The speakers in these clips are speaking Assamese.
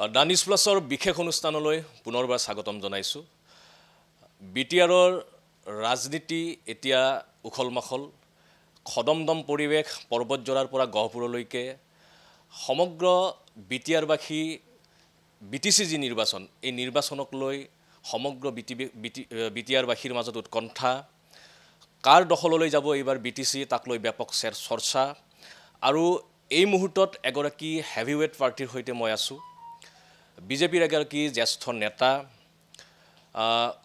ডানিছ প্লাছৰ বিশেষ অনুষ্ঠানলৈ পুনৰবাৰ স্বাগতম জনাইছোঁ। বিটিআৰৰ ৰাজনীতি এতিয়া উখল মাখল, খদমদম পৰিৱেশ পৰ্বতজোৰাৰ পৰা গহপুৰলৈকে সমগ্ৰ বিটিআৰবাসী বিটিচি যি নিৰ্বাচন, এই নিৰ্বাচনক লৈ সমগ্ৰ বিটিআৰবাসীৰ মাজত উৎকণ্ঠা, কাৰ দখললৈ যাব এইবাৰ বিটিচি তাক লৈ ব্যাপক চৰ্চা। আৰু এই মুহূৰ্তত এগৰাকী হেভিৱেট প্ৰাৰ্থীৰ সৈতে মই আছোঁ। বিজেপিৰ এগৰাকী জ্যেষ্ঠ নেতা,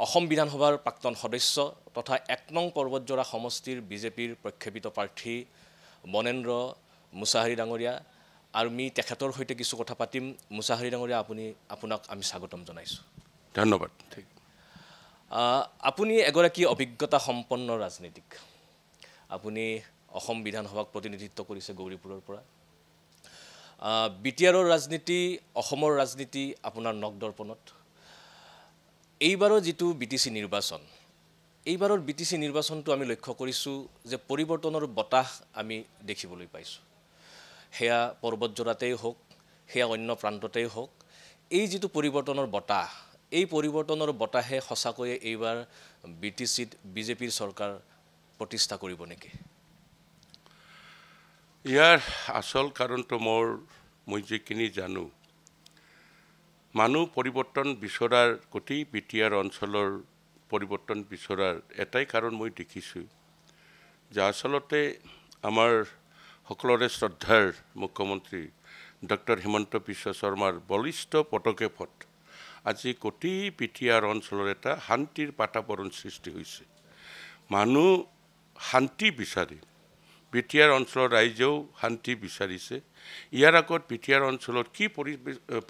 অসম বিধানসভাৰ প্ৰাক্তন সদস্য তথা ১ নং পৰ্বতজোৰা সমষ্টিৰ বিজেপিৰ প্ৰক্ষেপিত প্ৰাৰ্থী বনেন্দ্ৰ মুছাহাৰী ডাঙৰীয়া। আৰু আমি তেখেতৰ সৈতে কিছু কথা পাতিম। মুছাহাৰী ডাঙৰীয়া, আপোনাক আমি স্বাগতম জনাইছোঁ। ধন্যবাদ। আপুনি এগৰাকী অভিজ্ঞতা সম্পন্ন ৰাজনীতিক। আপুনি অসম বিধানসভাক প্ৰতিনিধিত্ব কৰিছে গৌৰীপুৰৰ পৰা। বিটিআৰৰ ৰাজনীতি, অসমৰ ৰাজনীতি আপোনাৰ নখদৰ্পণত। এইবাৰৰ যিটো বিটিচি নিৰ্বাচন, এইবাৰৰ বিটিচি নিৰ্বাচনটো আমি লক্ষ্য কৰিছোঁ যে পৰিৱৰ্তনৰ বতাহ আমি দেখিবলৈ পাইছোঁ। সেয়া পৰ্বতজোৰাতেই হওক, সেয়া অন্য প্ৰান্ততেই হওক, এই যিটো পৰিৱৰ্তনৰ বতাহ, এই পৰিৱৰ্তনৰ বতাহে সঁচাকৈয়ে এইবাৰ বিটিচিত বিজেপিৰ চৰকাৰ প্ৰতিষ্ঠা কৰিব নেকি? ইয়াৰ আচল কাৰণটো মই যিখিনি জানো, মানুহ পৰিৱৰ্তন বিচৰাৰ, গোটেই বিটিআৰ অঞ্চলৰ পৰিৱৰ্তন বিচৰাৰ এটাই কাৰণ মই দেখিছোঁ যে আচলতে আমাৰ সকলোৰে শ্ৰদ্ধাৰ মুখ্যমন্ত্ৰী ডক্টৰ হিমন্ত বিশ্ব শৰ্মাৰ বলিষ্ঠ পদক্ষেপত আজি গোটেই বিটিআৰ অঞ্চলৰ এটা শান্তিৰ বাতাবৰণ সৃষ্টি হৈছে। মানুহ শান্তি বিচাৰে, বিটিআৰ অঞ্চলৰ ৰাইজেও শান্তি বিচাৰিছে। ইয়াৰ আগত বিটিআৰ অঞ্চলত কি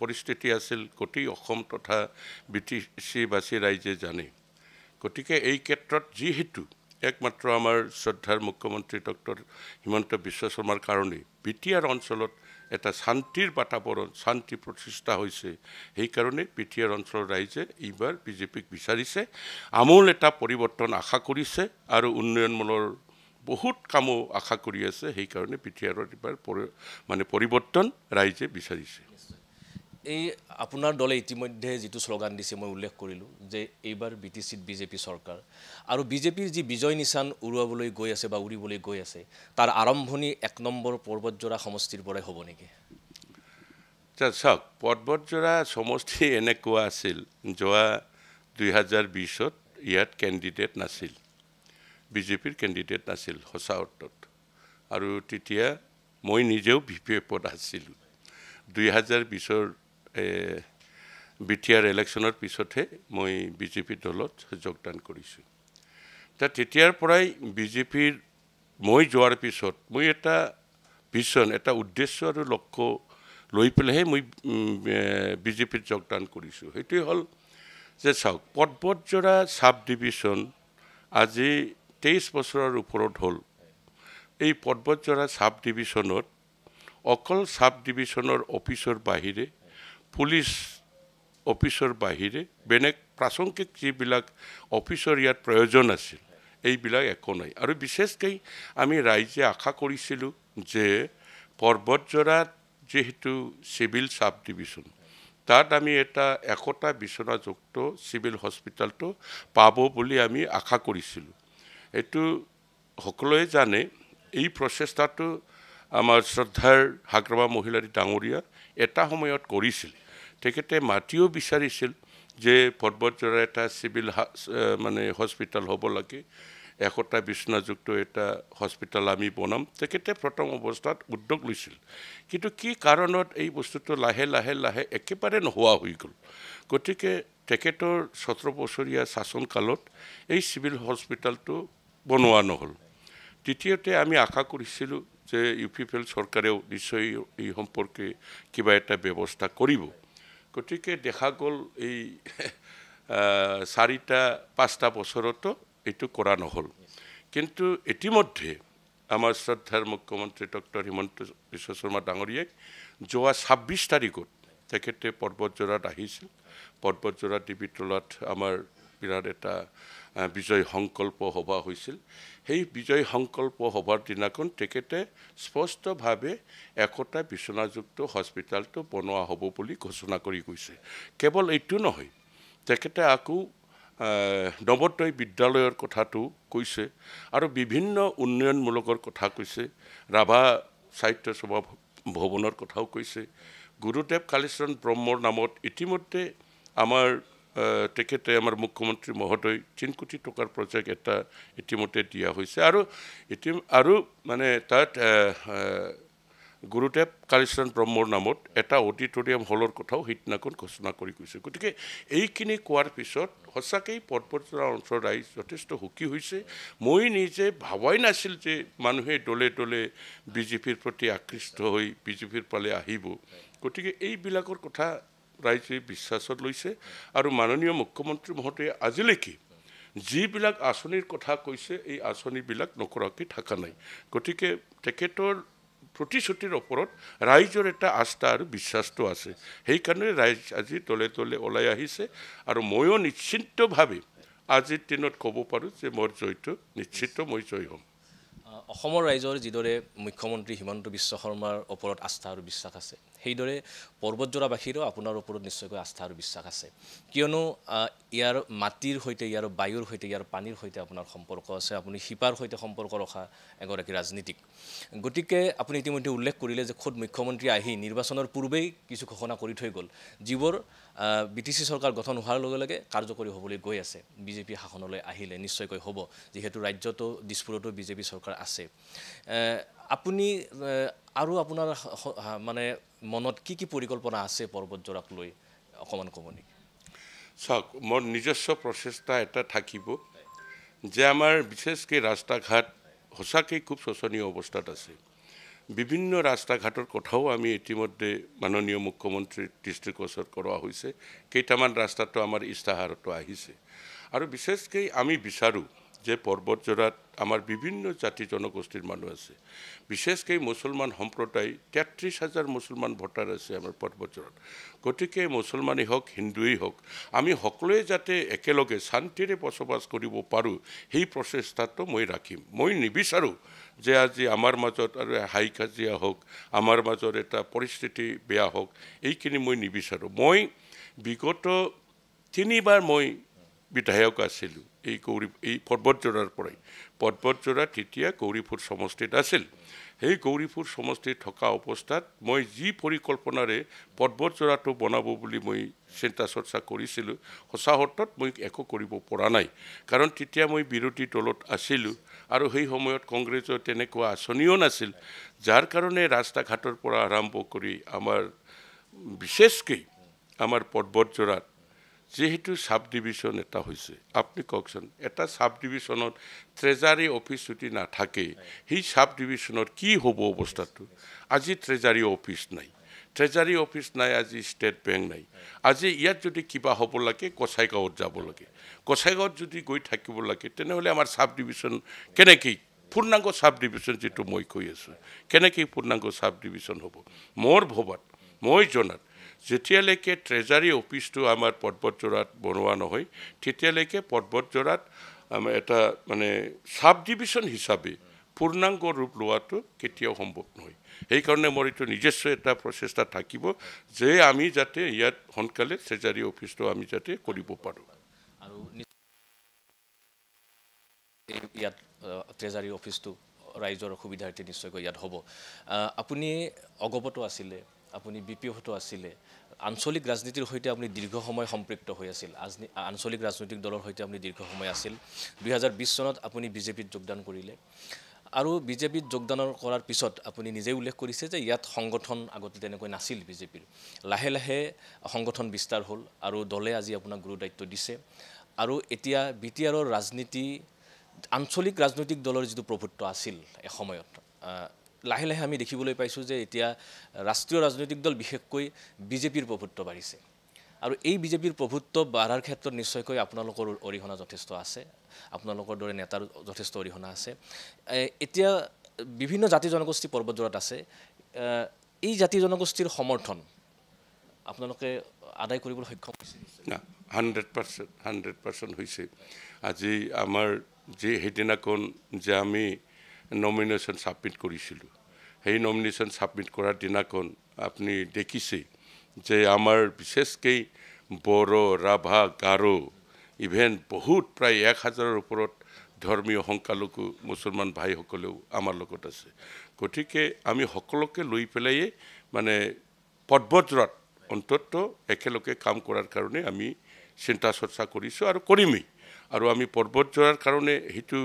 পৰিস্থিতি আছিল গোটেই অসম তথা বিটিচিবাসী ৰাইজে জানে। গতিকে এই ক্ষেত্ৰত যিহেতু একমাত্ৰ আমাৰ শ্ৰদ্ধাৰ মুখ্যমন্ত্ৰী ডক্টৰ হিমন্ত বিশ্ব শৰ্মাৰ কাৰণে বিটিআৰ অঞ্চলত এটা শান্তিৰ বাতাবৰণ, শান্তি প্ৰতিষ্ঠা হৈছে, সেইকাৰণে বিটিআৰ অঞ্চলৰ ৰাইজে এইবাৰ বিজেপিক বিচাৰিছে, আমূল এটা পৰিৱৰ্তন আশা কৰিছে আৰু উন্নয়নমূলৰ বহুত কামো আশা কৰি আছে। সেইকাৰণে বিটিআৰৰ এইবাৰ পৰিৱৰ্তন ৰাইজে বিচাৰিছে। এই আপোনাৰ দলে ইতিমধ্যে যিটো শ্লোগান দিছে মই উল্লেখ কৰিলোঁ যে এইবাৰ বিটিচিত বিজেপি চৰকাৰ, আৰু বিজেপিৰ যি বিজয় নিশান উৰুৱাবলৈ গৈ আছে বা উৰিবলৈ গৈ আছে, তাৰ আৰম্ভণি ১ নম্বৰ পৰ্বতজোৰা সমষ্টিৰ পৰাই হ'ব নেকি? চাওক, পৰ্বতজোৰা সমষ্টি এনেকুৱা আছিল, যোৱা ২০২০ত ইয়াত কেণ্ডিডেট নাছিল, বিজেপিৰ কেণ্ডিডেট নাছিল সঁচা অৰ্থত। আৰু তেতিয়া মই নিজেও ভিপিএফত আছিলোঁ। ২০২০ৰ বিটিআৰ ইলেকশ্যনৰ পিছতহে মই বিজেপি দলত যোগদান কৰিছোঁ। তেতিয়াৰ পৰাই বিজেপিৰ মই যোৱাৰ পিছত মই এটা ভিছন, এটা উদ্দেশ্য আৰু লক্ষ্য লৈ পেলাইহে মই বিজেপিত যোগদান কৰিছোঁ। সেইটোৱে হ'ল যে চাওক, পৰ্বতজোৰা চাব ডিভিশ্যন আজি ২৩ বছৰৰ ওপৰত হ'ল। এই পৰ্বতজোৰা চাব ডিভিশ্যনত অকল চাব ডিভিশ্যনৰ অফিচৰ বাহিৰে, পুলিচ অফিচৰ বাহিৰে বেলেগ প্ৰাসংগিক যিবিলাক অফিচৰ ইয়াত প্ৰয়োজন আছিল, এইবিলাক একো নাই। আৰু বিশেষকৈ আমি ৰাইজে আশা কৰিছিলোঁ যে পৰ্বতজোৰাত যিহেতু চিভিল চাব ডিভিশ্যন, তাত আমি এটা ১০০টা বিচনাযুক্ত চিভিল হস্পিটেলটো পাব বুলি আমি আশা কৰিছিলোঁ। এইটো সকলোৱে জানে। এই প্ৰচেষ্টাটো আমাৰ শ্ৰদ্ধাৰ হাগ্ৰামা মহিলাৰী ডাঙৰীয়া এটা সময়ত কৰিছিল। তেখেতে মাটিও বিচাৰিছিল যে পৰ্বতজোৰা এটা চিভিল হস্পিটেল হ'ব লাগে, ১০০টা বিচনাযুক্ত এটা হস্পিটেল আমি বনাম। তেখেতে প্ৰথম অৱস্থাত উদ্যোগ লৈছিল, কিন্তু কি কাৰণত এই বস্তুটো লাহে লাহে লাহে একেবাৰে নোহোৱা হৈ গ'ল। গতিকে তেখেতৰ ১৭ বছৰীয়া শাসনকালত এই চিভিল হস্পিটেলটো বনোৱা নহ'ল। দ্বিতীয়তে আমি আশা কৰিছিলোঁ যে ইউপিপিএল চৰকাৰেও নিশ্চয় এই সম্পৰ্কে কিবা এটা ব্যৱস্থা কৰিব। গতিকে দেখা গ'ল এই ৪-৫টা বছৰতো এইটো কৰা নহ'ল। কিন্তু ইতিমধ্যে আমাৰ শ্ৰদ্ধাৰ মুখ্যমন্ত্ৰী ডক্টৰ হিমন্ত বিশ্ব শৰ্মা ডাঙৰীয়াই যোৱা ২৬ তাৰিখত তেখেতে পৰ্বতজোৰাত আহিছিল। পৰ্বতজোৰা ডিবিতলাত আমাৰ বিৰাট এটা বিজয় সংকল্প সভা হৈছিল সেই বিজয় সংকল্প সভাৰ দিনাখন তেখেতে স্পষ্টভাৱে একোটা বিচনাযুক্ত হস্পিটেলটো বনোৱা হ'ব বুলি ঘোষণা কৰি কৈছে কেৱল এইটো নহয় তেখেতে আকৌ নৱোদয় বিদ্যালয়ৰ কথাটো কৈছে আৰু বিভিন্ন উন্নয়নমূলকৰ কথা কৈছে ৰাভা সাহিত্য সভা ভৱনৰ কথাও কৈছে গুৰুদেৱ কালীচৰণ ব্ৰহ্মৰ নামত ইতিমধ্যে আমাৰ তেখেতে আমাৰ মুখ্যমন্ত্ৰী মহোদয় 3 কোটি টকাৰ প্ৰজেক্ট এটা ইতিমধ্যে দিয়া হৈছে আৰু মানে তাত গুৰুদেৱ কালীচৰণ ব্ৰহ্মৰ নামত এটা অডিটৰিয়াম হলৰ কথাও সিদিনাখন ঘোষণা কৰি কৈছে গতিকে এইখিনি কোৱাৰ পিছত সঁচাকৈ পৰ্বতজোৰা অঞ্চলৰ ৰাইজ যথেষ্ট সুখী হৈছে মই নিজে ভাবাই নাছিল যে মানুহে দলে দলে বিজেপিৰ প্ৰতি আকৃষ্ট হৈ বিজেপিৰ ফালে আহিব গতিকে এইবিলাকৰ কথা ৰাইজে বিশ্বাসত লৈছে আৰু মাননীয় মুখ্যমন্ত্ৰী মহোদয়ে আজিলৈকে যিবিলাক আঁচনিৰ কথা কৈছে এই আঁচনিবিলাক নকৰাকৈ থকা নাই গতিকে তেখেতৰ প্ৰতিশ্ৰুতিৰ ওপৰত ৰাইজৰ এটা আস্থা আৰু বিশ্বাসটো আছে সেইকাৰণে ৰাইজ আজি দলে দলে ওলাই আহিছে আৰু ময়ো নিশ্চিতভাৱে আজিৰ দিনত ক'ব পাৰোঁ যে মোৰ জয়টো নিশ্চিত মই জয় হ'ম অসমৰ ৰাইজৰ যিদৰে মুখ্যমন্ত্ৰী হিমন্ত বিশ্ব শৰ্মাৰ ওপৰত আস্থা আৰু বিশ্বাস আছে সেইদৰে পৰ্বতজোৰাবাসীৰো আপোনাৰ ওপৰত নিশ্চয়কৈ আস্থা আৰু বিশ্বাস আছে কিয়নো ইয়াৰ মাটিৰ সৈতে ইয়াৰ বায়ুৰ সৈতে ইয়াৰ পানীৰ সৈতে আপোনাৰ সম্পৰ্ক আছে আপুনি শিপাৰ সৈতে সম্পৰ্ক ৰখা এগৰাকী ৰাজনীতিক গতিকে আপুনি ইতিমধ্যে উল্লেখ কৰিলে যে খোদ মুখ্যমন্ত্ৰী আহি নিৰ্বাচনৰ পূৰ্বেই কিছু ঘোষণা কৰি থৈ গ'ল যিবোৰ বিটিচি চৰকাৰ গঠন হোৱাৰ লগে লগে কাৰ্যকৰী হ'বলৈ গৈ আছে বিজেপি শাসনলৈ আহিলে নিশ্চয়কৈ হ'ব যিহেতু ৰাজ্যতো দিছপুৰতো বিজেপি চৰকাৰ আছে আপুনি আৰু আপোনাৰ মানে মনত কি পৰিকল্পনা আছে পৰ্বতজোৰাক লৈ অকমান ক'ব নেকি চাওক মোৰ নিজস্ব প্ৰচেষ্টা এটা থাকিব যে আমাৰ বিশেষকৈ ৰাস্তা ঘাট সঁচাকৈ খুব শোচনীয় অৱস্থাত আছে বিভিন্ন ৰাস্তা ঘাটৰ কথাও আমি ইতিমধ্যে মাননীয় মুখ্যমন্ত্ৰীৰ দৃষ্টিগোচৰ কৰোৱা হৈছে কেইটামান ৰাস্তাটো আমাৰ ইস্তাহাৰতো আহিছে আৰু বিশেষকৈ আমি বিচাৰোঁ যে পৰ্বতজোৰাত আমাৰ বিভিন্ন জাতি জনগোষ্ঠীৰ মানুহ আছে বিশেষকৈ মুছলমান সম্প্ৰদায় 33,000 মুছলমান ভোটাৰ আছে আমাৰ পৰ্বতজোৰাত গতিকে মুছলমানেই হওক হিন্দুৱেই হওক আমি সকলোৱে যাতে একেলগে শান্তিৰে বসবাস কৰিব পাৰোঁ সেই প্ৰচেষ্টাটো মই ৰাখিম মই নিবিচাৰোঁ যে আজি আমাৰ মাজত আৰু হাই কাজিয়া হওক আমাৰ মাজত এটা পৰিস্থিতি বেয়া হওক এইখিনি মই নিবিচাৰোঁ মই বিগত 3বাৰ মই বিধায়ক আছিলোঁ এই পৰ্বতজোৰাৰ পৰাই পৰ্বতজোৰা তেতিয়া গৌৰীপুৰ সমষ্টিত আছিল সেই গৌৰীপুৰ সমষ্টিত থকা অৱস্থাত মই যি পৰিকল্পনাৰে পৰ্বতজোৰাটো বনাব বুলি মই চিন্তা চৰ্চা কৰিছিলোঁ সঁচা অৰ্থত মই একো কৰিব পৰা নাই কাৰণ তেতিয়া মই বিৰোধী দলত আছিলোঁ আৰু সেই সময়ত কংগ্ৰেছৰ তেনেকুৱা আঁচনিও নাছিল যাৰ কাৰণে ৰাস্তা ঘাটৰ পৰা আৰম্ভ কৰি আমাৰ বিশেষকৈ আমাৰ পৰ্বতজোৰাত যেহেতু সাব ডিভিশন এটা হৈছে আপনি কওকচোন এটা সাব ডিভিশনত ট্ৰেজাৰী অফিচ যদি নাথাকে সেই সাব ডিভিশনৰ কি হ'ব অৱস্থাটো আজি ট্ৰেজাৰী অফিচ নাই আজি ষ্টেট বেংক নাই আজি ইয়াত যদি কিবা হ'ব লাগে কছাইগাঁৱত যাব লাগে কছাইগাঁৱত যদি গৈ থাকিব লাগে তেনেহ'লে আমাৰ সাব ডিভিশন কেনেকৈ পূৰ্ণাংগ সাব ডিভিশন যিটো মই কৈ আছোঁ কেনেকৈ পূৰ্ণাংগ সাব ডিভিশন হ'ব মোৰ ভবাত মই জনাত যেতিয়ালৈকে ট্ৰেজাৰী অফিচটো আমাৰ পৰ্বতজোৰাত বনোৱা নহয় তেতিয়ালৈকে পৰ্বতজোৰাত আমাৰ এটা মানে সাব ডিভিশন হিচাপে পূৰ্ণাংগ ৰূপ লোৱাটো কেতিয়াও সম্ভৱ নহয় সেইকাৰণে মোৰ এইটো নিজস্ব এটা প্ৰচেষ্টা থাকিব যে আমি যাতে ইয়াত সোনকালে ট্ৰেজাৰী অফিচটো আমি যাতে কৰিব পাৰোঁ আৰু ইয়াত ট্ৰেজাৰী অফিচটো ৰাইজৰ সুবিধাৰ্থে নিশ্চয়কৈ ইয়াত হ'ব আপুনি অগপত আছিলে আপুনি বিপিএফতো আছিলে আঞ্চলিক ৰাজনীতিৰ সৈতে আপুনি দীৰ্ঘ সময় সম্পৃক্ত হৈ আছিল আঞ্চলিক ৰাজনৈতিক দলৰ সৈতে আপুনি দীৰ্ঘ সময় আছিল 2020 চনত আপুনি বিজেপিত যোগদান কৰিলে আৰু বিজেপিত যোগদান কৰাৰ পিছত আপুনি নিজে উল্লেখ কৰিছে যে ইয়াত সংগঠন আগতে তেনেকৈ নাছিল বিজেপিৰ লাহে লাহে সংগঠন বিস্তাৰ হ'ল আৰু দলে আজি আপোনাক গুৰু দায়িত্ব দিছে আৰু এতিয়া বিটিআৰৰ ৰাজনীতি আঞ্চলিক ৰাজনৈতিক দলৰ যিটো প্ৰভুত্ব আছিল এসময়ত লাহে লাহে আমি দেখিবলৈ পাইছোঁ যে এতিয়া ৰাষ্ট্ৰীয় ৰাজনৈতিক দল বিশেষকৈ বিজেপিৰ প্ৰভুত্ব বাঢ়িছে আৰু এই বিজেপিৰ প্ৰভুত্ব বাঢ়াৰ ক্ষেত্ৰত নিশ্চয়কৈ আপোনালোকৰ অৰিহণা যথেষ্ট আছে আপোনালোকৰ দৰে নেতাৰ যথেষ্ট অৰিহণা আছে এতিয়া বিভিন্ন জাতি জনগোষ্ঠী পৰ্বতজোৰাত আছে এই জাতি জনগোষ্ঠীৰ সমৰ্থন আপোনালোকে আদায় কৰিবলৈ সক্ষম হৈছে না 100% হৈছে আজি আমাৰ যে সেইদিনাখন যে আমি নমিনেশ্যন ছাবমিট কৰিছিলোঁ সেই নমিনেশ্যন ছাবমিট কৰাৰ দিনাখন আপুনি দেখিছে যে আমাৰ বিশেষকৈ বড়ো ৰাভা গাৰো ইভেন বহুত প্ৰায় 1000ৰ ওপৰত ধৰ্মীয় সংখ্যালঘু মুছলমান ভাইসকলেও আমাৰ লগত আছে গতিকে আমি সকলোকে লৈ পেলাই মানে পৰ্বতজোৰাত অন্তত একেলগে কাম কৰাৰ কাৰণে আমি চিন্তা চৰ্চা কৰিছোঁ আৰু কৰিমেই আৰু আমি পৰ্বতজোৰাৰ কাৰণে সেইটো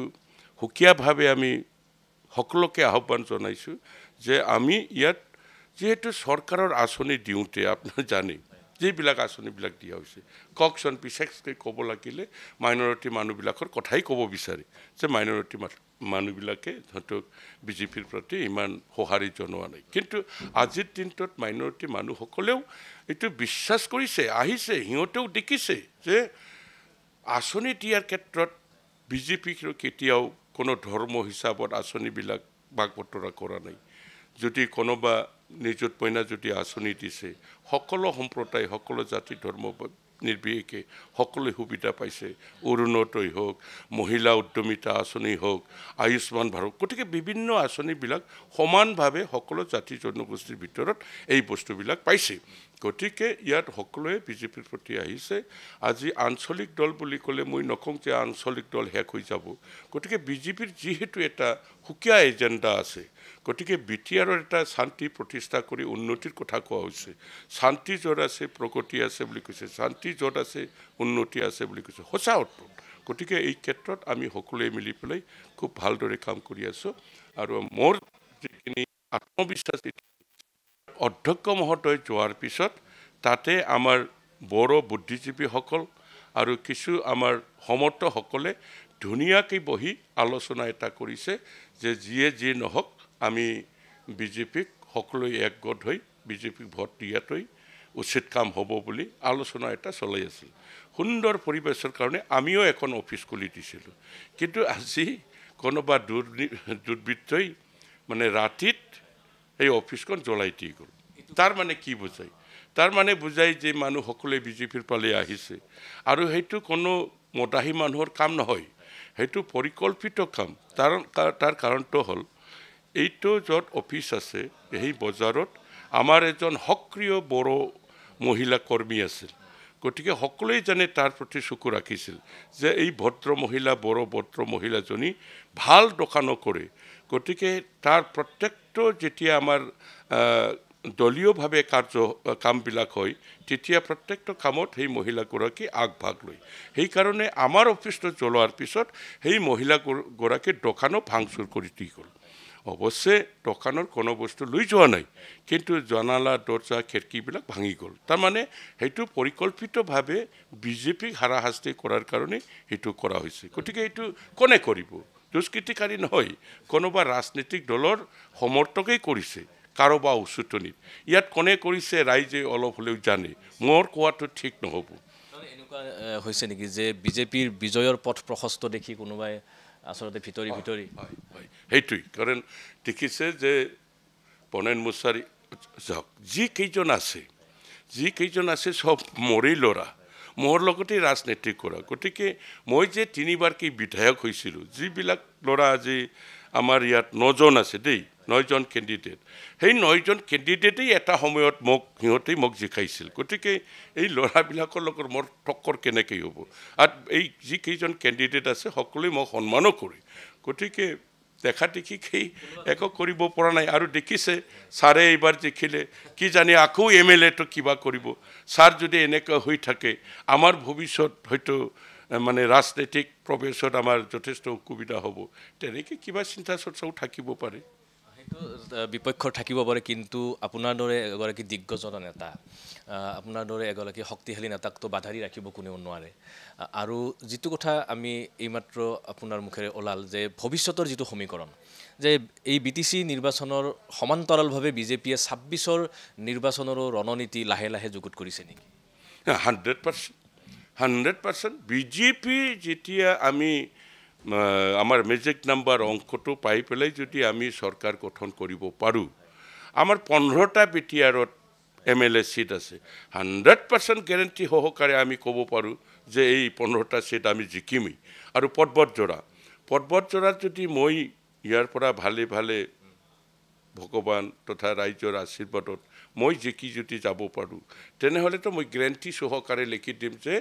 সুকীয়াভাৱে আমি সকলোকে আহ্বান জনাইছোঁ যে আমি ইয়াত যেহেতু চৰকাৰৰ আঁচনি দিওঁতে আপোনাৰ জানে যিবিলাক আঁচনিবিলাক দিয়া হৈছে কওকচোন বিশেষকৈ ক'ব লাগিলে মাইনৰিটি মানুহবিলাকৰ কথাই ক'ব বিচাৰে যে মাইনৰিটি মানুহবিলাকে ধৰক বিজেপিৰ প্ৰতি ইমান সঁহাৰি জনোৱা নাই কিন্তু আজিৰ দিনটোত মাইনৰিটি মানুহসকলেও এইটো বিশ্বাস কৰিছে আহিছে সিহঁতেও দেখিছে যে আঁচনি দিয়াৰ ক্ষেত্ৰত বিজেপিক কেতিয়াও কোনো ধৰ্ম হিচাপত আঁচনিবিলাক ভাগ বতৰা কৰা নাই যদি কোনোবা নিযুত মইনা যদি আঁচনি দিছে সকলো সম্প্ৰদায় সকলো জাতি ধৰ্ম নিৰ্বিশেষে সকলোৱে সুবিধা পাইছে অৰুণোদয় হওক মহিলা উদ্যমিতা আঁচনি হওক আয়ুষ্মান ভাৰত গতিকে বিভিন্ন আঁচনিবিলাক সমানভাৱে সকলো জাতি জনগোষ্ঠীৰ ভিতৰত এই বস্তুবিলাক পাইছে গতিকে ইয়াত সকলোৱে বিজেপিৰ প্ৰতি আহিছে আজি আঞ্চলিক দল বুলি ক'লে মই নকওঁ যে আঞ্চলিক দল শেষ হৈ যাব গতিকে বিজেপিৰ যিহেতু এটা সুকীয়া এজেণ্ডা আছে গতিকে বিটিআৰৰ এটা শান্তি প্ৰতিষ্ঠা কৰি উন্নতিৰ কথা কোৱা হৈছে শান্তি য'ত আছে প্ৰগতি আছে বুলি কৈছে শান্তি য'ত আছে উন্নতি আছে বুলি কৈছে সঁচা অৰ্থ গতিকে এই ক্ষেত্ৰত আমি সকলোৱে মিলি পেলাই খুব ভালদৰে কাম কৰি আছোঁ আৰু মোৰ যিখিনি আত্মবিশ্বাস অধ্যক্ষ মহোদয় যোৱাৰ পিছত তাতে আমাৰ বড়ো বুদ্ধিজীৱীসকল আৰু কিছু আমাৰ সমৰ্থসকলে ধুনীয়াকৈ বহি আলোচনা এটা কৰিছে যে যিয়ে যি নহওক আমি বিজেপিক সকলোৱে একগোট হৈ বিজেপিক ভোট দিয়াটোই উচিত কাম হ'ব বুলি আলোচনা এটা চলাই আছিল সুন্দৰ পৰিৱেশৰ কাৰণে আমিও এখন অফিচ খুলি দিছিলোঁ কিন্তু আজি কোনোবা দুৰ্বৃত্তই মানে ৰাতিত এই অফিসখন জ্বলাই দি গ'ল তাৰ মানে কি বুজায় তাৰ মানে বুজায় যে মানুহ সকলোৱে বিজেপিৰ পালে আহিছে আৰু সেইটো কোনো মদাহী মানুহৰ কাম নহয় সেইটো পৰিকল্পিত কাম তাৰ কাৰণটো হ'ল এইটো য'ত অফিচ আছে এই বজাৰত আমাৰ এজন সক্ৰিয় বড়ো মহিলা কৰ্মী আছিল গতিকে সকলোৱে জানে তাৰ প্ৰতি চকু ৰাখিছিল যে এই ভদ্ৰ মহিলা বড়ো ভদ্ৰ মহিলাজনী ভাল দোকানো কৰে গতিকে তাৰ প্ৰত্যেকটো যেতিয়া আমাৰ দলীয়ভাৱে কামবিলাক হয় তেতিয়া প্ৰত্যেকটো কামত সেই মহিলাগৰাকী আগভাগ লয় সেইকাৰণে আমাৰ অফিচটো জ্বলোৱাৰ পিছত সেই মহিলাগৰাকীৰ দোকানো ভাঙচুৰ কৰি দি গ'ল অৱশ্যে দোকানৰ কোনো বস্তু লৈ যোৱা নাই কিন্তু জনালা দৰ্জা খিৰিকীবিলাক ভাঙি গ'ল তাৰমানে সেইটো পৰিকল্পিতভাৱে বিজেপিক হাৰাশাস্তি কৰাৰ কাৰণে সেইটো কৰা হৈছে গতিকে এইটো কোনে কৰিব দুষ্কৃতিকাৰী নহয় কোনোবা ৰাজনৈতিক দলৰ সমৰ্থকেই কৰিছে কাৰোবাৰ উচতনিত ইয়াত কোনে কৰিছে ৰাইজে অলপ হ'লেও জানে মোৰ কোৱাটো ঠিক নহ'ব এনেকুৱা হৈছে নেকি যে বিজেপিৰ বিজয়ৰ পথ প্ৰশস্ত দেখি কোনোবাই আচলতে ভিতৰি সেইটোৱেই কাৰণ দেখিছে যে বনেন মুছাৰী যাওক যিকেইজন আছে চব মৰি ল'ৰা মোৰ লগতে ৰাজনীতি কৰা গতিকে মই যে 3বাৰকৈ বিধায়ক হৈছিলোঁ যিবিলাক ল'ৰা আজি আমাৰ ইয়াত 9জন আছে দেই 9জন কেণ্ডিডেট সেই 9জন কেণ্ডিডেটেই এটা সময়ত সিহঁতেই মোক জিকাইছিল গতিকে এই ল'ৰাবিলাকৰ লগত মোৰ টক্কৰ কেনেকৈ হ'ব আৰু এই যিকেইজন কেণ্ডিডেট আছে সকলোৱে মোক সন্মানো কৰে গতিকে দেখা দেখি সেই একো কৰিব পৰা নাই আৰু দেখিছে ছাৰে এইবাৰ জিকিলে কি জানি আকৌ MLAটো কিবা কৰিব ছাৰ যদি এনেকুৱা হৈ থাকে আমাৰ ভৱিষ্যত হয়তো মানে ৰাজনৈতিক প্ৰৱেশত আমাৰ যথেষ্ট অসুবিধা হ'ব তেনেকৈ কিবা চিন্তা চৰ্চাও থাকিব পাৰে বিপক্ষৰ থাকিব পাৰে কিন্তু আপোনাৰ দৰে এগৰাকী দিগ্গজ নেতা আপোনাৰ দৰে এগৰাকী শক্তিশালী নেতাকতো বাধা দি ৰাখিব কোনেও নোৱাৰে আৰু যিটো কথা আমি এইমাত্ৰ আপোনাৰ মুখেৰে ওলাল যে ভৱিষ্যতৰ যিটো সমীকৰণ যে এই BTC নিৰ্বাচনৰ সমান্তৰালভাৱে বিজেপিয়ে 26ৰ নিৰ্বাচনৰো ৰণনীতি লাহে লাহে যুগুত কৰিছে নেকি 100% বিজেপি যেতিয়া আমি আমাৰ মেজিক নাম্বাৰ অংকটো পাই পেলাই যদি আমি চৰকাৰ গঠন কৰিব পাৰোঁ আমাৰ 15টা বিটিআৰত MLA সিট আছে 100% গ্যাৰান্টি সহকাৰে আমি ক'ব পাৰোঁ যে এই 15টা সিট আমি জিকিমেই আৰু পৰ্বতজোৰাত যদি মই ইয়াৰ পৰা ভালে ভালে ভগৱান তথা ৰাইজৰ আশীৰ্বাদত মই জিকি যদি যাব পাৰোঁ তেনেহ'লেতো মই গ্যাৰান্টি সহকাৰে লিখি দিম যে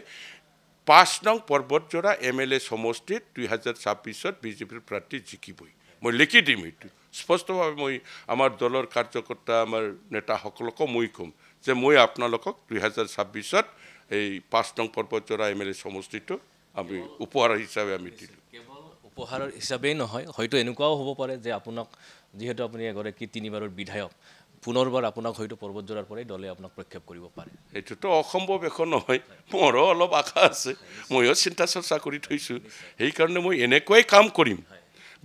5 নং পৰ্বতজোৰা MLA সমষ্টিত 2026ত বিজেপিৰ প্ৰাৰ্থী জিকিবই মই লিখি দিম এইটো স্পষ্টভাৱে মই আমাৰ দলৰ কাৰ্যকৰ্তা আমাৰ নেতাসকলকো মই ক'ম যে মই আপোনালোকক 2026ত এই 5 নং পৰ্বতজোৰা MLA সমষ্টিটো আমি উপহাৰ হিচাপে আমি দিলোঁ কেৱল উপহাৰৰ হিচাপেই নহয় হয়তো এনেকুৱাও হ'ব পাৰে যে আপোনাক যিহেতু আপুনি এগৰাকী 3বাৰৰ বিধায়ক পুনৰবাৰ আপোনাক হয়তো পৰ্বতজোৰাৰ পৰাই দলে আপোনাক প্ৰক্ষেপ কৰিব পাৰে এইটোতো অসম্ভৱ একো নহয় মোৰো অলপ আশা আছে ময়ো চিন্তা চৰ্চা কৰি থৈছোঁ সেইকাৰণে মই এনেকুৱাই কাম কৰিম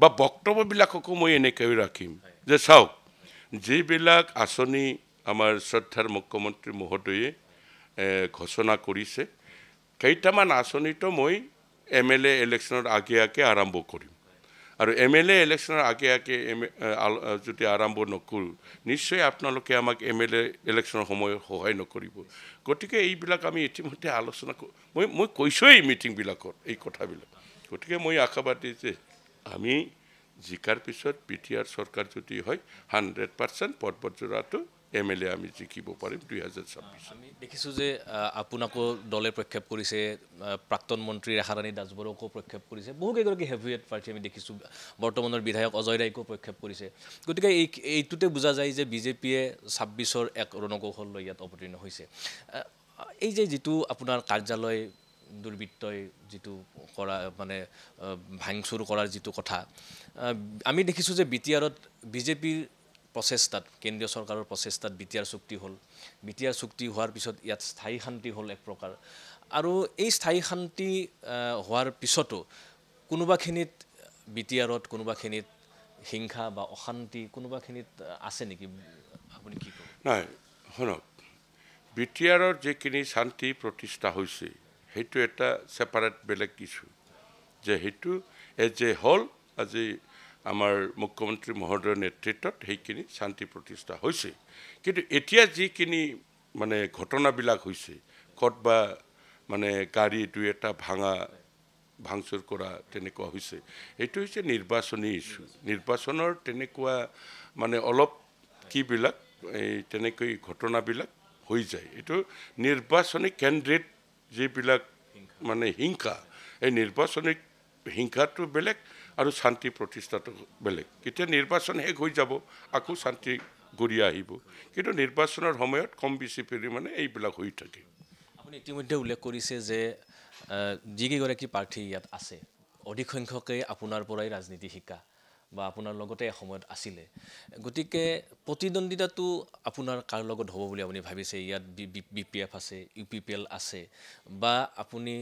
বা বক্তব্যবিলাককো মই এনেকৈ ৰাখিম যে চাওক যিবিলাক আঁচনি আমাৰ শ্ৰদ্ধাৰ মুখ্যমন্ত্ৰী মহোদয়ে ঘোষণা কৰিছে কেইটামান আঁচনিটো মই MLA ইলেকশ্যনৰ আগে আগে আৰম্ভ কৰিম আৰু MLA ইলেকশ্যনৰ আগে আগে যদি আৰম্ভ নকৰোঁ নিশ্চয় আপোনালোকে আমাক MLA ইলেকশ্যনৰ সময়ত সহায় নকৰিব গতিকে এইবিলাক আমি ইতিমধ্যে আলোচনা মই কৈছোঁৱেই মিটিংবিলাকত এই কথাবিলাক গতিকে মই আশাবাদী যে আমি জিকাৰ পিছত BTR চৰকাৰ যদি হয় 100% পৰ্বতজোৰাটো MLA আমি জিকিব পাৰিম 2026 আমি দেখিছোঁ যে আপোনাকো দলে প্ৰক্ষেপ কৰিছে প্ৰাক্তন মন্ত্ৰী ৰেখাৰাণী দাসবৰুৱাকো প্ৰক্ষেপ কৰিছে বহুকেইগৰাকী হেভিৱেট প্ৰাৰ্থী আমি দেখিছোঁ বৰ্তমানৰ বিধায়ক অজয় ৰায়কো প্ৰক্ষেপ কৰিছে গতিকে এইটোতে বুজা যায় যে বিজেপিয়ে 26ৰ এক ৰণকৌশল লৈ ইয়াত অৱতীৰ্ণ হৈছে এই যে যিটো আপোনাৰ কাৰ্যালয় দুৰ্বৃত্তই যিটো কৰা মানে ভাঙচুৰ কৰাৰ যিটো কথা আমি দেখিছোঁ যে BTRত বিজেপিৰ প্ৰচেষ্টাত কেন্দ্ৰীয় চৰকাৰৰ প্ৰচেষ্টাত BTR চুক্তি হ'ল BTR চুক্তি হোৱাৰ পিছত ইয়াত স্থায়ী শান্তি হ'ল এক প্ৰকাৰ আৰু এই স্থায়ী শান্তি হোৱাৰ পিছতো কোনোবাখিনিত BTRত কোনোবাখিনিত হিংসা বা অশান্তি কোনোবাখিনিত আছে নেকি আপুনি কি ক'ব নাই শুনক BTRৰ যিখিনি শান্তি প্ৰতিষ্ঠা হৈছে সেইটো এটা ছেপাৰেট বেলেগ ইছ্যু যে সেইটো যে হ'ল আজি আমাৰ মুখ্যমন্ত্ৰী মহোদয়ৰ নেতৃত্বত সেইখিনি শান্তি প্ৰতিষ্ঠা হৈছে কিন্তু এতিয়া যিখিনি মানে ঘটনাবিলাক হৈছে ক'তবা মানে গাড়ী দুই এটা ভাঙচুৰ কৰা তেনেকুৱা হৈছে এইটো হৈছে নিৰ্বাচনী ইছ্যু নিৰ্বাচনৰ তেনেকুৱা মানে অলপ কিবিলাক এই তেনেকৈ ঘটনাবিলাক হৈ যায় এইটো নিৰ্বাচনী কেন্দ্ৰিত যিবিলাক মানে হিংসা এই নিৰ্বাচনী হিংসাটো বেলেগ আৰু শান্তি প্ৰতিষ্ঠাটো বেলেগ কেতিয়া নিৰ্বাচন শেষ হৈ যাব আকৌ শান্তি ঘূৰি আহিব কিন্তু নিৰ্বাচনৰ সময়ত কম বেছি পৰিমাণে এইবিলাক হৈ থাকে আপুনি ইতিমধ্যে উল্লেখ কৰিছে যে যিকেইগৰাকী প্ৰাৰ্থী ইয়াত আছে অধিক সংখ্যকে আপোনাৰ পৰাই ৰাজনীতি শিকা বা আপোনাৰ লগতে এসময়ত আছিলে গতিকে প্ৰতিদ্বন্দ্বিতাটো আপোনাৰ কাৰ লগত হ'ব বুলি আপুনি ভাবিছে ইয়াত BPF আছে UPPL আছে বা আপুনি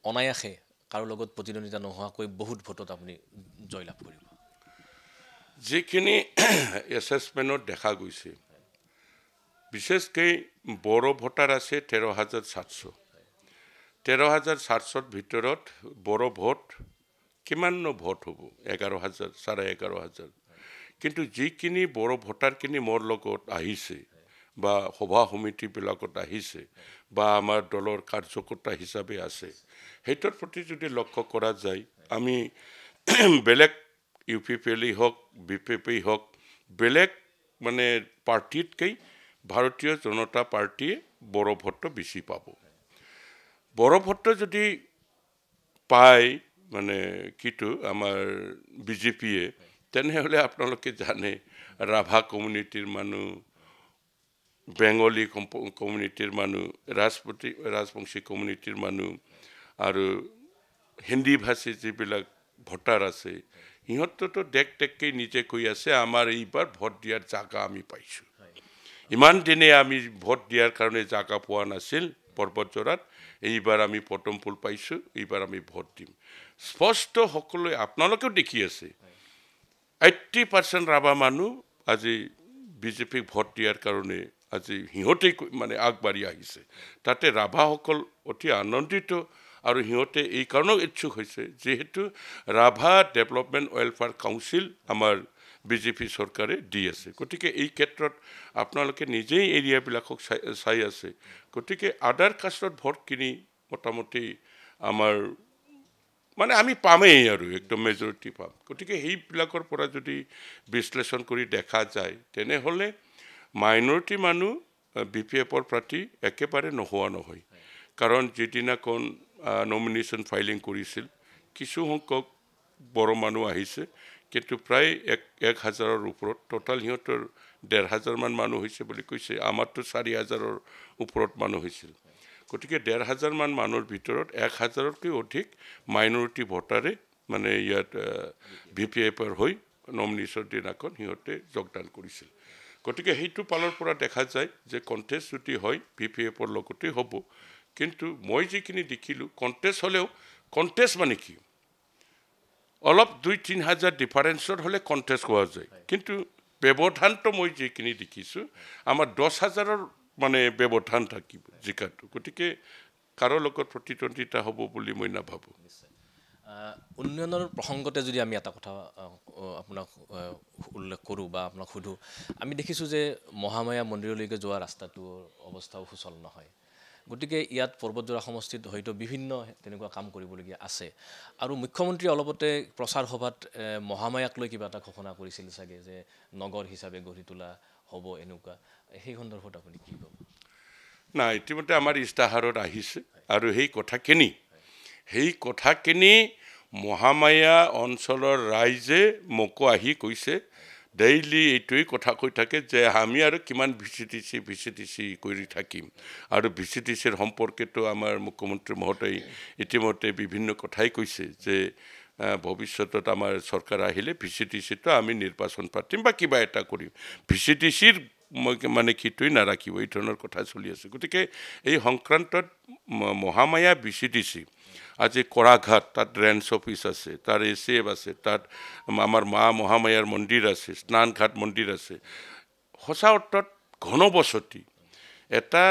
অনায়াসে কাৰো লগত প্ৰতিদ্বন্দ্বিতা নোহোৱাকৈ বহুত ভোটত আপুনি জয়লাভ কৰিব যিখিনি এছেছমেণ্টত দেখা গৈছে বিশেষকৈ বড়ো ভোটাৰ আছে 13,700 ভিতৰত বড়ো ভোট কিমাননো ভোট হ'ব 11,000 11,500 কিন্তু যিখিনি বড়ো ভোটাৰখিনি মোৰ লগত আহিছে বা সভা সমিতিবিলাকত আহিছে বা আমাৰ দলৰ কাৰ্যকৰ্তা হিচাপে আছে সেইটোৰ প্ৰতি যদি লক্ষ্য কৰা যায় আমি বেলেগ UPPL হওক BPP হওক বেলেগ মানে পাৰ্টিতকৈ ভাৰতীয় জনতা পাৰ্টিয়ে বড়ো ভোটটো বেছি পাব বড়ো ভোটটো যদি পায় মানে কিটো আমাৰ BJPয়ে তেনেহ'লে আপোনালোকে জানে ৰাভা কমিউনিটিৰ মানুহ বেংগলী কমিউনিটিৰ মানুহ ৰাজবংশী কমিউনিটিৰ মানুহ আৰু হিন্দী ভাষী যিবিলাক ভোটাৰ আছে সিহঁততো দেখকৈ নিজে কৈ আছে আমাৰ এইবাৰ ভোট দিয়াৰ জাগা আমি পাইছোঁ ইমান দিনে আমি ভোট দিয়াৰ কাৰণে জাগা পোৱা নাছিল পৰ্বতজোৰাত এইবাৰ আমি পটম ফুল পাইছোঁ এইবাৰ আমি ভোট দিম স্পষ্ট সকলোৱে আপোনালোকেও দেখি আছে 80% ৰাভা মানুহ আজি বিজেপিক ভোট দিয়াৰ কাৰণে আজি সিহঁতে মানে আগবাঢ়ি আহিছে তাতে ৰাভাসকল অতি আনন্দিত আৰু সিহঁতে এই কাৰণেও ইচ্ছুক হৈছে যেহেতু ৰাভা ডেভেলপমেণ্ট ৱেলফেয়াৰ কাউন্সিল আমাৰ বিজেপি চৰকাৰে দি আছে গতিকে এই ক্ষেত্ৰত আপোনালোকে নিজেই এৰিয়াবিলাকক চাই আছে গতিকে আদাৰ কাষ্টত ভোট কিনি মোটামুটি আমাৰ মানে আমি পামেই আৰু একদম মেজৰিটি পাম গতিকে সেইবিলাকৰ পৰা যদি বিশ্লেষণ কৰি দেখা যায় তেনেহ'লে মাইনৰিটি মানুহ BPFৰ প্ৰাৰ্থী একেবাৰে নোহোৱা নহয় কাৰণ যিদিনাখন নমিনেশ্যন ফাইলিং কৰিছিল কিছু সংখ্যক বড়ো মানুহ আহিছে কিন্তু প্ৰায় 1,000ৰ ওপৰত টোটাল সিহঁতৰ 1,500 মান মানুহ হৈছে বুলি কৈছে আমাৰতো 4,000ৰ ওপৰত মানুহ হৈছিল গতিকে 1,500 মান মানুহৰ ভিতৰত 1,000তকৈ অধিক মাইনৰিটি ভোটাৰে মানে ইয়াত BPFৰ হৈ নমিনেশ্যন দিনাখন সিহঁতে যোগদান কৰিছিল গতিকে সেইটো পালৰ পৰা দেখা যায় যে কণ্টেষ্ট যদি হয় BPFৰ লগতে হ'ব কিন্তু মই যিখিনি দেখিলোঁ কণ্টেষ্ট হ'লেও কণ্টেষ্ট মানে কি অলপ 2-3 হাজাৰ ডিফাৰেন্সৰ হ'লে কণ্টেষ্ট হোৱা যায় কিন্তু ব্যৱধানটো মই যিখিনি দেখিছোঁ আমাৰ 10,000ৰ মানে ব্যৱধান থাকিব জিকাটো গতিকে কাৰো লগত প্ৰতিদ্বন্দ্বিতা হ'ব বুলি মই নাভাবোঁ উন্নয়নৰ প্ৰসংগতে যদি আমি এটা কথা আপোনাক উল্লেখ কৰোঁ বা আপোনাক সোধোঁ আমি দেখিছোঁ যে মহামায়া মন্দিৰলৈকে যোৱা ৰাস্তাটোৰ অৱস্থাও সুচল নহয় গতিকে ইয়াত পৰ্বতজোৰা সমষ্টিত হয়তো বিভিন্ন তেনেকুৱা কাম কৰিবলগীয়া আছে আৰু মুখ্যমন্ত্ৰী অলপতে প্ৰচাৰ সভাত মহামায়াক লৈ কিবা এটা ঘোষণা কৰিছিল চাগে যে নগৰ হিচাপে গঢ়ি তোলা হ'ব এনেকুৱা সেই সন্দৰ্ভত আপুনি কি ক'ব না ইতিমধ্যে আমাৰ ইস্তাহাৰত আহিছে আৰু সেই কথাখিনি মহামায়া অঞ্চলৰ ৰাইজে মোকো আহি কৈছে ডেইলি এইটোৱেই কথা কৈ থাকে যে আমি আৰু কিমান ভিচিটিচি কৰি থাকিম আৰু ভিচিটিচিৰ সম্পৰ্কেতো আমাৰ মুখ্যমন্ত্ৰী মহোদয় ইতিমধ্যে বিভিন্ন কথাই কৈছে যে ভৱিষ্যতত আমাৰ চৰকাৰ আহিলে ভিচিটিচিটো আমি নিৰ্বাচন পাতিম বা কিবা এটা কৰিম ভিচিটিচিৰ মানে কিটোই নাৰাখিব এই ধৰণৰ কথা চলি আছে গতিকে এই সংক্ৰান্তত মহামায়া ভিচিটিচি আজি কৰাঘাট তাত ৰেঞ্জ অফিচ আছে তাৰ ACF আছে তাত আমাৰ মা মহামায়াৰ মন্দিৰ আছে স্নানঘাট মন্দিৰ আছে সঁচা অৰ্থত ঘনবসতি এটা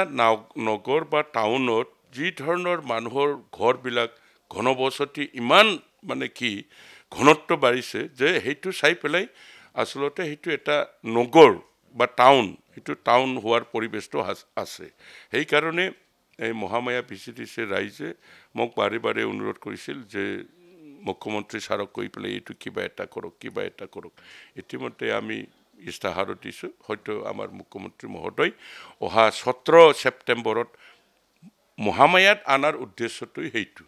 নগৰ বা টাউনত যি ধৰণৰ মানুহৰ ঘৰবিলাক ঘনবসতি ইমান মানে কি ঘনত্ব বাঢ়িছে যে সেইটো চাই পেলাই আচলতে সেইটো এটা নগৰ বা টাউন সেইটো টাউন হোৱাৰ পৰিৱেশটো আছে সেইকাৰণে এই মহামায়া ভিচিটিচিৰ ৰাইজে মোক বাৰে বাৰে অনুৰোধ কৰিছিল যে মুখ্যমন্ত্ৰী ছাৰক কৈ পেলাই এইটো কিবা এটা কৰক ইতিমধ্যে আমি ইস্তাহাৰত দিছোঁ হয়তো আমাৰ মুখ্যমন্ত্ৰী মহোদয় অহা 17 ছেপ্টেম্বৰত মহামায়াত আনাৰ উদ্দেশ্যটোই সেইটো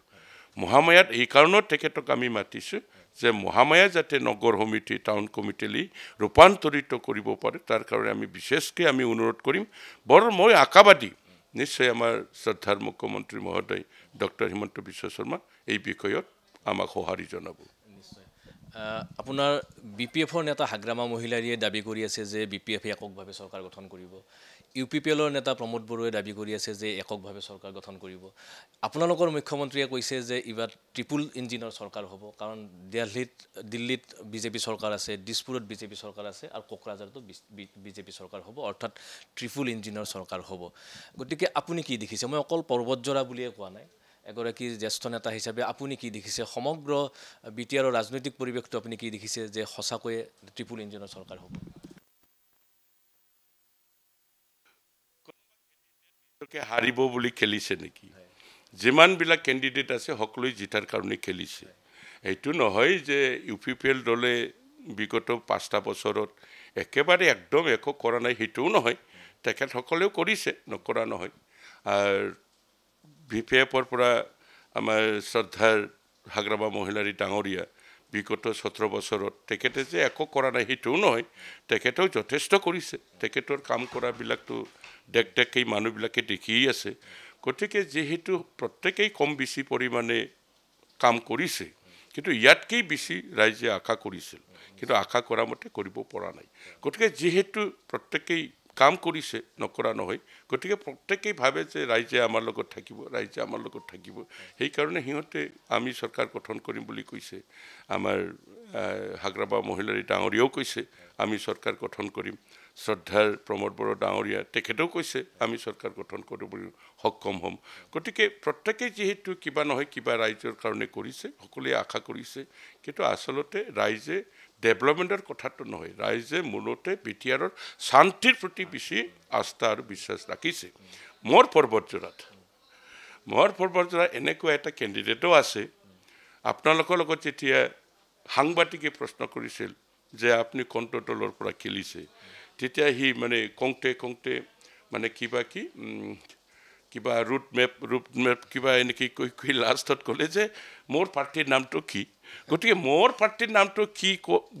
মহামায়াত এই কাৰণত তেখেতক আমি মাতিছোঁ যে মহামায়া যাতে নগৰ সমিতি টাউন কমিটিলৈ ৰূপান্তৰিত কৰিব পাৰে তাৰ কাৰণে আমি বিশেষকৈ আমি অনুৰোধ কৰিম বৰ মই আশাবাদী নিশ্চয় আমাৰ শ্ৰদ্ধাৰ মুখ্যমন্ত্ৰী মহোদয় ডক্টৰ হিমন্ত বিশ্ব শৰ্মা এই বিষয়ত আমাক সঁহাৰি জনাব আপোনাৰ BPFৰ নেতা হাগ্ৰামা মহিলাৰীয়ে দাবী কৰি আছে যে BPF এককভাৱে চৰকাৰ গঠন কৰিব UPPLৰ নেতা প্ৰমোদ বড়োৱে দাবী কৰি আছে যে এককভাৱে চৰকাৰ গঠন কৰিব আপোনালোকৰ মুখ্যমন্ত্ৰীয়ে কৈছে যে এইবাৰ ট্ৰিপল ইঞ্জিনৰ চৰকাৰ হ'ব কাৰণ দিল্লীত বিজেপি চৰকাৰ আছে দিছপুৰত বিজেপি চৰকাৰ আছে আৰু কোকৰাঝাৰতো বিজেপি চৰকাৰ হ'ব অৰ্থাৎ ট্ৰিপল ইঞ্জিনৰ চৰকাৰ হ'ব গতিকে আপুনি কি দেখিছে মই অকল পৰ্বতজোৰা বুলিয়ে কোৱা নাই এগৰাকী জ্যেষ্ঠ নেতা হিচাপে আপুনি কি দেখিছে সমগ্ৰ BTRৰ ৰাজনৈতিক পৰিৱেশটো আপুনি কি দেখিছে যে সঁচাকৈয়ে ট্ৰিপল ইঞ্জিনৰ চৰকাৰ হ'ব হাৰিব বুলি খেলিছে নেকি যিমানবিলাক কেণ্ডিডেট আছে সকলোৱে জিতাৰ কাৰণে খেলিছে এইটো নহয় যে UPPL দলে বিগত 5টা বছৰত একেবাৰে একদম একো কৰা নাই সেইটোও নহয় তেখেতসকলেও কৰিছে নকৰা নহয় আৰু BPFৰ পৰা আমাৰ শ্ৰদ্ধাৰ হাগ্ৰামা মহিলাৰী ডাঙৰীয়া বিগত 17 বছৰত তেখেতে যে একো কৰা নাই সেইটোও নহয় তেখেতেও যথেষ্ট কৰিছে তেখেতৰ কাম কৰাবিলাকতো দেখেই মানুহবিলাকে দেখিয়েই আছে গতিকে যিহেতু প্ৰত্যেকেই কম বেছি পৰিমাণে কাম কৰিছে কিন্তু ইয়াতকৈ বেছি ৰাইজে আশা কৰিছিল কিন্তু আশা কৰা মতে কৰিব পৰা নাই গতিকে যিহেতু প্ৰত্যেকেই কাম কৰিছে নকৰা নহয় গতিকে প্ৰত্যেকেই ভাবে যে ৰাইজে আমাৰ লগত থাকিব সেইকাৰণে সিহঁতে আমি চৰকাৰ গঠন কৰিম বুলি কৈছে আমাৰ হাগ্ৰামা মহিলাৰী ডাঙৰীয়াও কৈছে আমি চৰকাৰ গঠন কৰিম শ্ৰদ্ধাৰ প্ৰমোদ বড়ো ডাঙৰীয়া তেখেতেও কৈছে আমি চৰকাৰ গঠন কৰিবলৈ সক্ষম হ'ম গতিকে প্ৰত্যেকেই যিহেতু কিবা নহয় কিবা ৰাইজৰ কাৰণে কৰিছে সকলোৱে আশা কৰিছে কিন্তু আচলতে ৰাইজে ডেভেলপমেণ্টৰ কথাটো নহয় ৰাইজে মূলতে বিটিআৰৰ শান্তিৰ প্ৰতি বেছি আস্থা আৰু বিশ্বাস ৰাখিছে মোৰ পৰ্বতজোৰাত এনেকুৱা এটা কেণ্ডিডেটো আছে আপোনালোকৰ লগত যেতিয়া সাংবাদিকে প্ৰশ্ন কৰিছিল যে আপুনি কোনটো দলৰ পৰা খেলিছে তেতিয়া সি মানে কংতে মানে কিবা ৰুট মেপ কিবা এনেকৈ কৈ লাষ্টত ক'লে যে মোৰ পাৰ্টিৰ নামটো কি গতিকে মোৰ পাৰ্টিৰ নামটো কি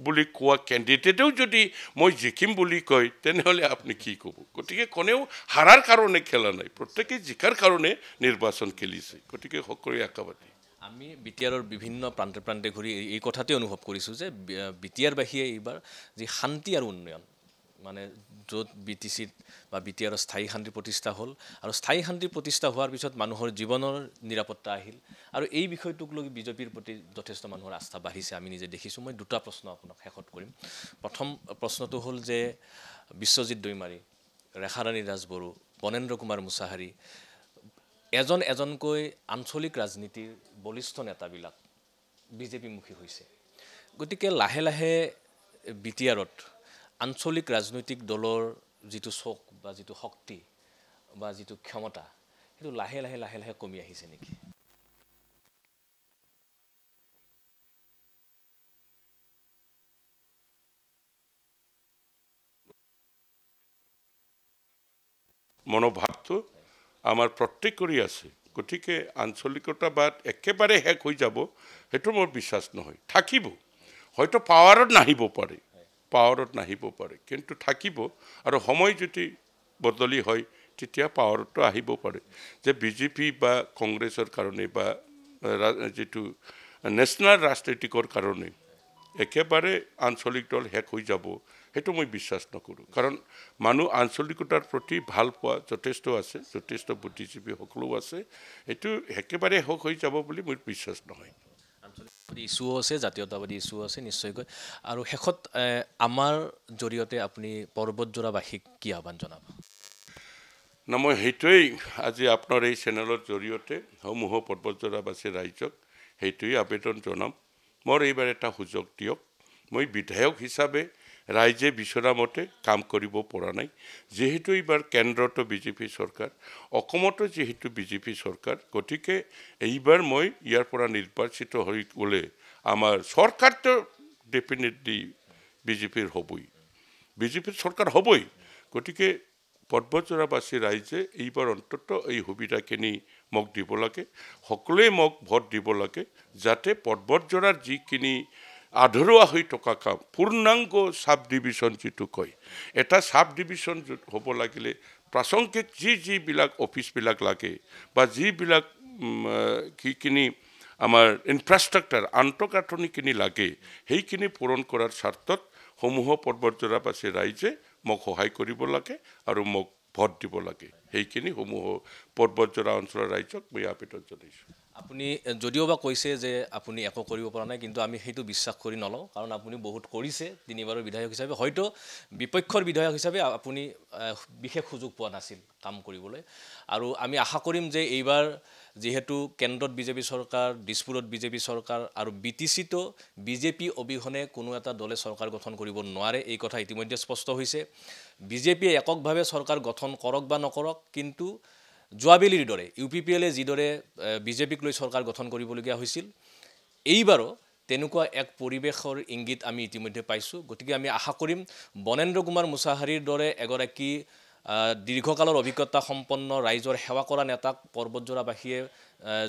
বুলি কোৱা কেণ্ডিডেটেও যদি মই জিকিম বুলি কয় তেনেহ'লে আপুনি কি ক'ব গতিকে কোনেও হাৰাৰ কাৰণে খেলা নাই প্ৰত্যেকেই জিকাৰ কাৰণে নিৰ্বাচন খেলিছে গতিকে সকলোৱে আশাবাদী আমি বিটিআৰৰ বিভিন্ন প্ৰান্তে ঘূৰি এই কথাতে অনুভৱ কৰিছোঁ যে বিটিআৰবাসীয়ে এইবাৰ যি শান্তি আৰু উন্নয়ন মানে য'ত বিটিচিত বা বিটিআৰৰ স্থায়ী শান্তি প্ৰতিষ্ঠা হ'ল আৰু স্থায়ী শান্তি প্ৰতিষ্ঠা হোৱাৰ পিছত মানুহৰ জীৱনৰ নিৰাপত্তা আহিল আৰু এই বিষয়টোক লৈ বিজেপিৰ প্ৰতি যথেষ্ট মানুহৰ আস্থা বাঢ়িছে আমি নিজে দেখিছোঁ মই দুটা প্ৰশ্ন আপোনাক শেষত কৰিম প্ৰথম প্ৰশ্নটো হ'ল যে বিশ্বজিৎ দৈমাৰী ৰেখাৰাণী ৰাজবড়ো বনেন্দ্ৰ কুমাৰ মুছাহাৰী এজনকৈ আঞ্চলিক ৰাজনীতিৰ বলিষ্ঠ নেতাবিলাক বিজেপিমুখী হৈছে গতিকে লাহে লাহে বিটিআৰত আঞ্চলিক ৰাজনৈতিক দলৰ যিটো চক বা যিটো শক্তি বা যিটো ক্ষমতা সেইটো লাহে লাহে কমি আহিছে নেকি মনোভাৱটো আমাৰ প্ৰত্যেকৰে আছে গতিকে আঞ্চলিকতাবাদ একেবাৰে শেষ হৈ যাব সেইটো মোৰ বিশ্বাস নহয় থাকিব হয়তো পাৱাৰত নাহিব পাৰে কিন্তু থাকিব আৰু সময় যদি বদলি হয় তেতিয়া পাৱাৰতো আহিব পাৰে যে বিজেপি বা কংগ্ৰেছৰ কাৰণে বা যিটো নেশ্যনেল ৰাজনীতিকৰ কাৰণে একেবাৰে আঞ্চলিক দল শেষ হৈ যাব সেইটো মই বিশ্বাস নকৰোঁ কাৰণ মানুহ আঞ্চলিকতাৰ প্ৰতি ভাল পোৱা যথেষ্ট আছে যথেষ্ট বুদ্ধিজীৱী সকলো আছে সেইটো একেবাৰে শেষ হৈ যাব বুলি মোৰ বিশ্বাস নহয় আঞ্চলিকবাদী ইছ্যু আছে জাতীয়তাবাদী ইছ্যু আছে নিশ্চয়কৈ আৰু শেষত আমাৰ জৰিয়তে আপুনি পৰ্বতজোৰাবাসীক কি আহ্বান জনাব না মই সেইটোৱেই আজি আপোনাৰ এই চেনেলৰ জৰিয়তে সমূহ পৰ্বতজোৰাবাসী ৰাইজক সেইটোৱেই আবেদন জনাম মোৰ এইবাৰ এটা সুযোগ দিয়ক মই বিধায়ক হিচাপে ৰাইজে বিচৰা মতে কাম কৰিব পৰা নাই যেহেতু এইবাৰ কেন্দ্ৰতো বিজেপি চৰকাৰ অসমতো যেহেতু বিজেপি চৰকাৰ গতিকে এইবাৰ মই ইয়াৰ পৰা নিৰ্বাচিত হৈ গ'লে আমাৰ চৰকাৰটো ডেফিনেটলি বিজেপিৰ হ'বই বিজেপিৰ চৰকাৰ হ'বই গতিকে পৰ্বতজোৰাবাসী ৰাইজে এইবাৰ অন্তত এই সুবিধাখিনি মোক দিব লাগে সকলোৱে মোক ভোট দিব লাগে যাতে পৰ্বতজোৰাৰ যিখিনি আধৰুৱা হৈ থকা কাম পূৰ্ণাংগ সাব ডিভিজন যিটো কয় এটা সাব ডিভিজন হ'ব লাগিলে প্ৰাসংগিক যিবিলাক অফিচবিলাক লাগে বা যিবিলাক কিখিনি আমাৰ ইনফ্ৰাষ্ট্ৰাকচাৰ আন্তঃগাঁথনিখিনি লাগে সেইখিনি পূৰণ কৰাৰ স্বাৰ্থত সমূহ পৰ্বতজোৰাবাসী ৰাইজে মোক সহায় কৰিব লাগে আৰু মোক ভোট দিব লাগে সেইখিনি সমূহ পৰ্বতজোৰা অঞ্চলৰ ৰাইজক মই আবেদন জনাইছোঁ আপুনি যদিওবা কৈছে যে আপুনি একো কৰিব পৰা নাই কিন্তু আমি সেইটো বিশ্বাস কৰি নলওঁ কাৰণ আপুনি বহুত কৰিছে তিনিবাৰৰ বিধায়ক হিচাপে হয়তো বিপক্ষৰ বিধায়ক হিচাপে আপুনি বিশেষ সুযোগ পোৱা নাছিল কাম কৰিবলৈ আৰু আমি আশা কৰিম যে এইবাৰ যেহেতু কেন্দ্ৰত বিজেপি চৰকাৰ দিছপুৰত বিজেপি চৰকাৰ আৰু বিটিচিতো বিজেপি অবিহনে কোনো এটা দলে চৰকাৰ গঠন কৰিব নোৱাৰে এই কথা ইতিমধ্যে স্পষ্ট হৈছে বিজেপিয়ে এককভাৱে চৰকাৰ গঠন কৰক বা নকৰক কিন্তু যোৱাবেলিৰ দৰে ইউপিপিএলে যিদৰে বিজেপিক লৈ চৰকাৰ গঠন কৰিবলগীয়া হৈছিল এইবাৰো তেনেকুৱা এক পৰিৱেশৰ ইংগিত আমি ইতিমধ্যে পাইছোঁ গতিকে আমি আশা কৰিম বনেন্দ্ৰ কুমাৰ মুছাহাৰীৰ দৰে এগৰাকী দীৰ্ঘকালৰ অভিজ্ঞতা সম্পন্ন ৰাইজৰ সেৱা কৰা নেতাক পৰ্বতজোৰাবাসীয়ে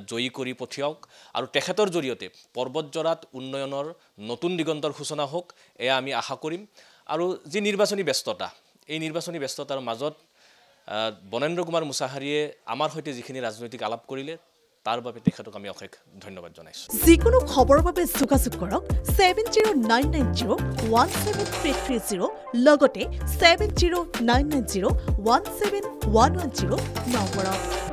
জয়ী কৰি পঠিয়াওক আৰু তেখেতৰ জৰিয়তে পৰ্বতজোৰাত উন্নয়নৰ নতুন দিগন্তৰ সূচনা হোক এয়া আমি আশা কৰিম আৰু যি নিৰ্বাচনী ব্যস্ততা এই নিৰ্বাচনী ব্যস্ততাৰ মাজত বনেন্দ্ৰ কুমাৰ মুছাহাৰীয়ে আমাৰ সৈতে যিখিনি ৰাজনৈতিক আলাপ কৰিলে তাৰ বাবে তেখেতক আমি অশেষ ধন্যবাদ জনাইছোঁ যিকোনো খবৰৰ বাবে যোগাযোগ কৰক 7099017330 লগতে 7099017110 নম্বৰত